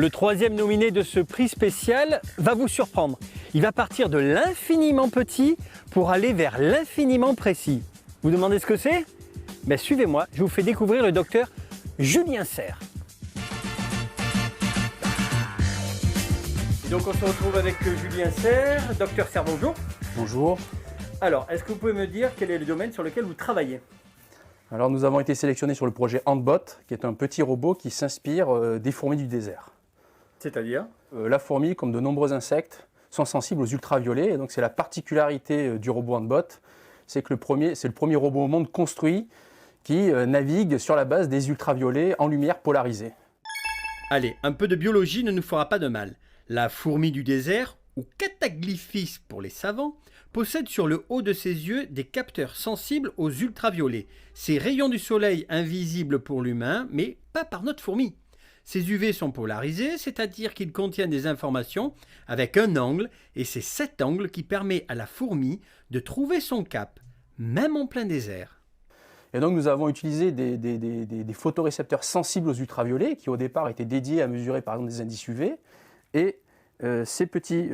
Le troisième nominé de ce prix spécial va vous surprendre. Il va partir de l'infiniment petit pour aller vers l'infiniment précis. Vous demandez ce que c'est? Ben, suivez-moi, je vous fais découvrir le docteur Julien Serre. Et donc on se retrouve avec Julien Serre. Docteur Serre, bonjour. Bonjour. Alors, est-ce que vous pouvez me dire quel est le domaine sur lequel vous travaillez? Alors nous avons été sélectionnés sur le projet Ant-Bot, qui est un petit robot qui s'inspire des fourmis du désert. C'est-à-dire? La fourmi, comme de nombreux insectes, sont sensibles aux ultraviolets. Et donc c'est la particularité du robot Ant-Bot, c'est que c'est le premier robot au monde construit qui navigue sur la base des ultraviolets en lumière polarisée. Allez, un peu de biologie ne nous fera pas de mal. La fourmi du désert, ou Cataglyphis pour les savants, possède sur le haut de ses yeux des capteurs sensibles aux ultraviolets. Ces rayons du soleil invisibles pour l'humain, mais pas par notre fourmi. Ces UV sont polarisés, c'est-à-dire qu'ils contiennent des informations avec un angle, et c'est cet angle qui permet à la fourmi de trouver son cap, même en plein désert. Et donc nous avons utilisé des photorécepteurs sensibles aux ultraviolets qui au départ étaient dédiés à mesurer par exemple des indices UV. Et ces petits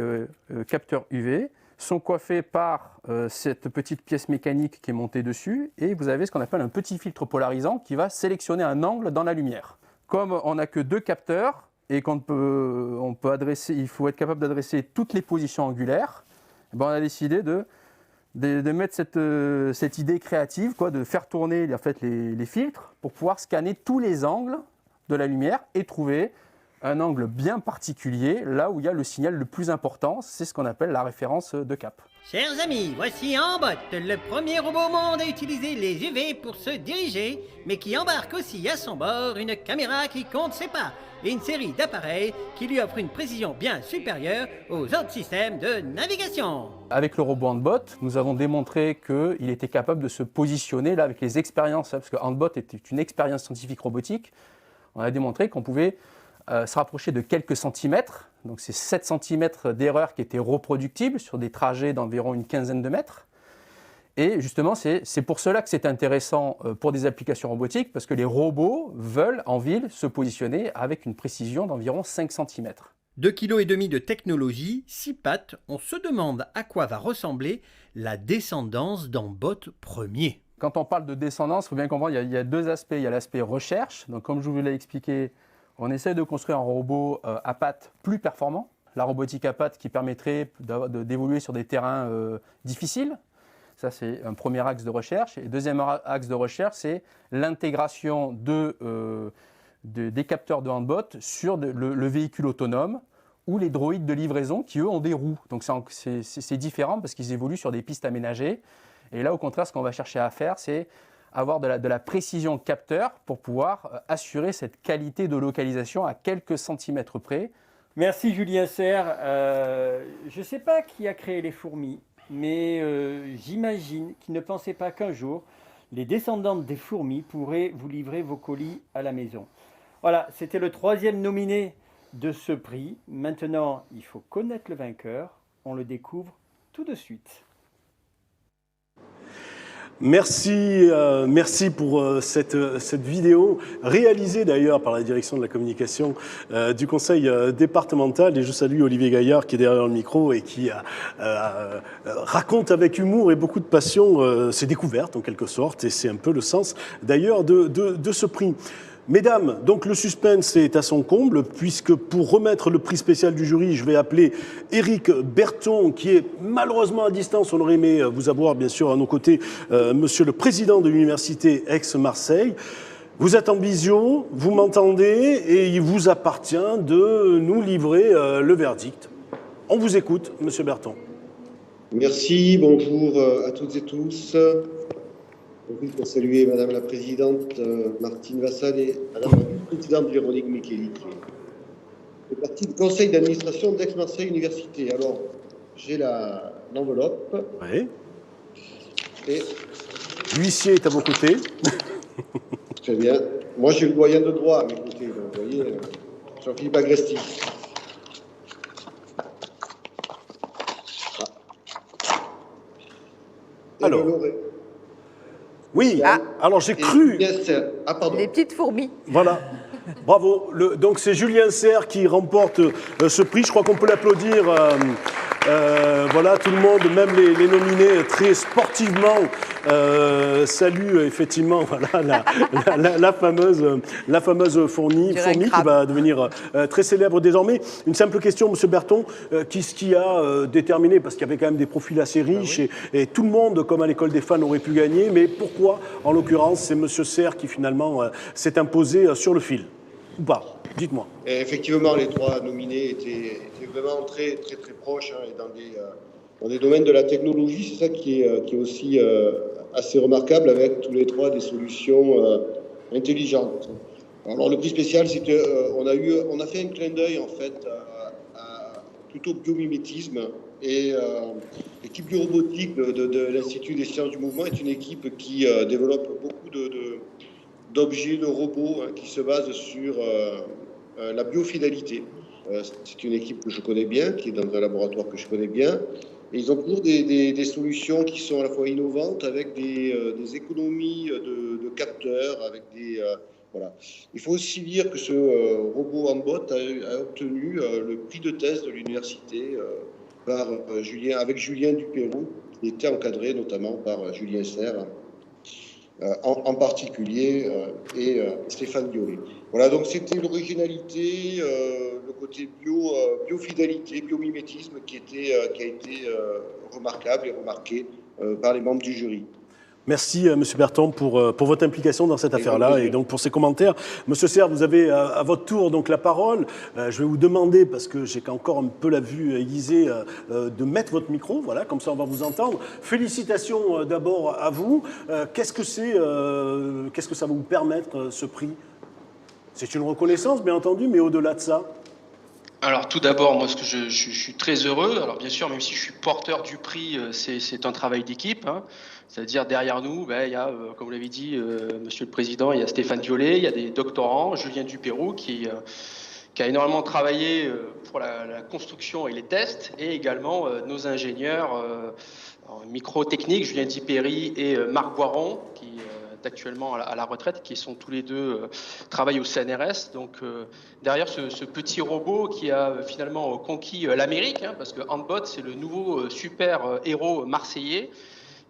capteurs UV sont coiffés par cette petite pièce mécanique qui est montée dessus. Et vous avez ce qu'on appelle un petit filtre polarisant qui va sélectionner un angle dans la lumière. Comme on n'a que 2 capteurs et il faut être capable d'adresser toutes les positions angulaires, on a décidé de mettre cette idée créative, de faire tourner en fait, les filtres pour pouvoir scanner tous les angles de la lumière et trouver un angle bien particulier, là où il y a le signal le plus important, c'est ce qu'on appelle la référence de cap. Chers amis, voici Ant-Bot, le premier robot au monde à utiliser les UV pour se diriger, mais qui embarque aussi à son bord une caméra qui compte ses pas et une série d'appareils qui lui offrent une précision bien supérieure aux autres systèmes de navigation. Avec le robot Ant-Bot, nous avons démontré qu'il était capable de se positionner là avec les expériences, parce que Ant-Bot était une expérience scientifique robotique. On a démontré qu'on pouvait se rapprocher de quelques centimètres, donc c'est 7 cm d'erreur qui étaient reproductibles sur des trajets d'environ une quinzaine de mètres. Et justement, c'est pour cela que c'est intéressant pour des applications robotiques, parce que les robots veulent en ville se positionner avec une précision d'environ 5 cm. 2,5 kg de technologie, 6 pattes, on se demande à quoi va ressembler la descendance d'Ant-Bot premier. Quand on parle de descendance, il faut bien comprendre, il y a 2 aspects. Il y a l'aspect recherche, donc comme je vous l'ai expliqué, on essaie de construire un robot à pattes plus performant, la robotique à pattes qui permettrait d'évoluer sur des terrains difficiles. Ça, c'est un premier axe de recherche. Et deuxième axe de recherche, c'est l'intégration des capteurs de Ant-Bot sur le véhicule autonome ou les droïdes de livraison qui, eux, ont des roues. Donc c'est différent parce qu'ils évoluent sur des pistes aménagées. Et là, au contraire, ce qu'on va chercher à faire, c'est avoir de la précision capteur pour pouvoir assurer cette qualité de localisation à quelques centimètres près. Merci Julien Serre. Je ne sais pas qui a créé les fourmis, mais j'imagine qu'il ne pensait pas qu'un jour, les descendantes des fourmis pourraient vous livrer vos colis à la maison. Voilà, c'était le 3e nominé de ce prix. Maintenant, il faut connaître le vainqueur. On le découvre tout de suite. Merci pour cette vidéo, réalisée d'ailleurs par la direction de la communication du conseil départemental. Et je salue Olivier Gaillard qui est derrière le micro et qui raconte avec humour et beaucoup de passion ses découvertes en quelque sorte. Et c'est un peu le sens d'ailleurs de ce prix. Mesdames, donc le suspense est à son comble, puisque pour remettre le prix spécial du jury, je vais appeler Éric Berton, qui est malheureusement à distance. On aurait aimé vous avoir, bien sûr, à nos côtés, monsieur le président de l'université Aix-Marseille. Vous êtes en visio, vous m'entendez, et il vous appartient de nous livrer le verdict. On vous écoute, monsieur Berton. Merci, bonjour à toutes et tous. Pour saluer Madame la Présidente Martine Vassal et Madame la Présidente Véronique Micheli, qui fait partie du conseil d'administration d'Aix-Marseille Université. Alors, j'ai l'enveloppe. Oui. Et l'huissier est à vos côtés. Très bien. Moi, j'ai le doyen de droit à mes côtés. Donc, vous voyez, Jean-Philippe Agresti. Alors. Oui, alors j'ai cru. Pardon. Les petites fourmis. Voilà. Bravo. Donc c'est Julien Serre qui remporte ce prix. Je crois qu'on peut l'applaudir. Voilà, tout le monde, même les nominés, très sportivement, saluent effectivement voilà, la fameuse fourmi qui va devenir très célèbre désormais. Une simple question, M. Berton, qu'est-ce qui a déterminé, parce qu'il y avait quand même des profils assez riches et tout le monde, comme à l'école des fans, aurait pu gagner, mais pourquoi, en l'occurrence, c'est M. Serre qui finalement s'est imposé sur le fil? Ou pas? Dites-moi. Effectivement, les trois nominés étaient vraiment très proches et dans des domaines de la technologie. C'est ça qui est aussi assez remarquable, avec tous les trois des solutions intelligentes. Alors le prix spécial, c'est qu'on a fait un clin d'œil en fait à plutôt biomimétisme, et l'équipe biorobotique de l'Institut des sciences du mouvement est une équipe qui développe beaucoup d'objets, de robots qui se basent sur la biofidélité. C'est une équipe que je connais bien, qui est dans un laboratoire que je connais bien. Et ils ont toujours des solutions qui sont à la fois innovantes, avec des économies de capteurs, avec voilà. Il faut aussi dire que ce robot Ambot a obtenu le prix de thèse de l'université avec Julien Dupérou, qui était encadré notamment par Julien Serre, en particulier, et Stéphane Violet. Voilà, donc c'était l'originalité, le côté biofidélité, biomimétisme qui a été remarquable et remarqué par les membres du jury. Merci, M. Berton, pour votre implication dans cette affaire-là et donc pour ces commentaires. M. Serre, vous avez à votre tour donc la parole. Je vais vous demander, parce que j'ai encore un peu la vue aiguisée, de mettre votre micro. Voilà, comme ça on va vous entendre. Félicitations d'abord à vous. Qu'est-ce que ça va vous permettre, ce prix? C'est une reconnaissance, bien entendu, mais au-delà de ça? Alors tout d'abord, moi je suis très heureux. Alors bien sûr, même si je suis porteur du prix, c'est un travail d'équipe. C'est-à-dire derrière nous, il y a, comme vous l'avez dit, Monsieur le Président, il y a Stéphane Violet, il y a des doctorants, Julien Dupérou qui a énormément travaillé pour la construction et les tests, et également nos ingénieurs en microtechnique, Julien Dipéry et Marc Boiron, qui est actuellement à la retraite, qui sont tous les deux travaillent au CNRS. Donc derrière ce petit robot qui a finalement conquis l'Amérique, parce que Handbot, c'est le nouveau super héros marseillais,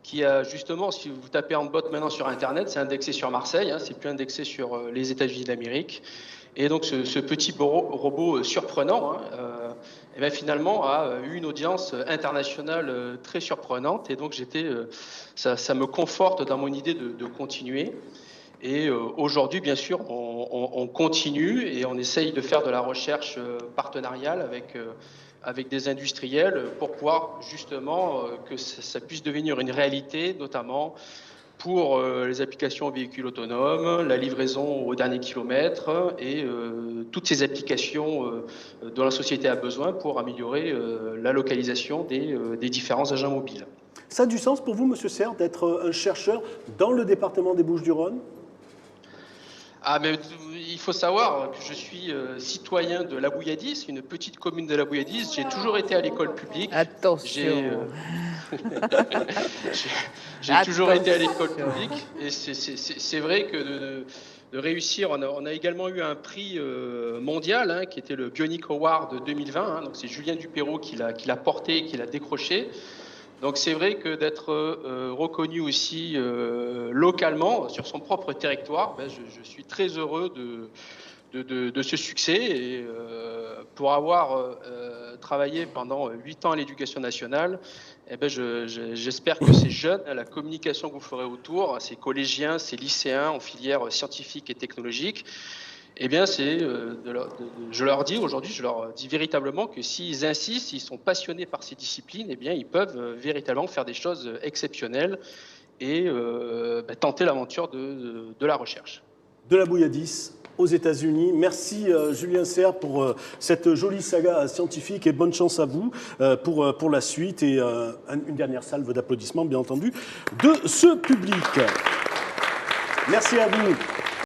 qui a justement, si vous tapez Handbot maintenant sur Internet, c'est indexé sur Marseille, c'est plus indexé sur les États-Unis d'Amérique. Et donc ce petit robot surprenant, finalement a eu une audience internationale très surprenante. Et donc ça me conforte dans mon idée de continuer. Et aujourd'hui, bien sûr, on continue et on essaye de faire de la recherche partenariale avec des industriels pour pouvoir justement que ça puisse devenir une réalité, notamment pour les applications aux véhicules autonomes, la livraison au dernier kilomètre et toutes ces applications dont la société a besoin pour améliorer la localisation des différents agents mobiles. Ça a du sens pour vous, M. Serre, d'être un chercheur dans le département des Bouches-du-Rhône? Mais il faut savoir que je suis citoyen de La Bouilladisse, une petite commune de La Bouilladisse. J'ai toujours été à l'école publique. Attention. J'ai toujours été à l'école publique. Et c'est vrai que de réussir, on a également eu un prix mondial qui était le Bionic Award 2020. Donc c'est Julien Dupérou qui l'a porté, qui l'a décroché. Donc c'est vrai que d'être reconnu aussi localement sur son propre territoire, je suis très heureux de ce succès. Et pour avoir travaillé pendant 8 ans à l'éducation nationale, j'espère que ces jeunes, la communication que vous ferez autour, ces collégiens, ces lycéens en filière scientifique et technologique, je leur dis aujourd'hui, je leur dis véritablement que s'ils insistent, s'ils sont passionnés par ces disciplines, ils peuvent véritablement faire des choses exceptionnelles et tenter l'aventure de la recherche. De La Bouilladisse aux États-Unis. Merci Julien Serre pour cette jolie saga scientifique et bonne chance à vous pour la suite et une dernière salve d'applaudissements, bien entendu, de ce public. Merci à vous.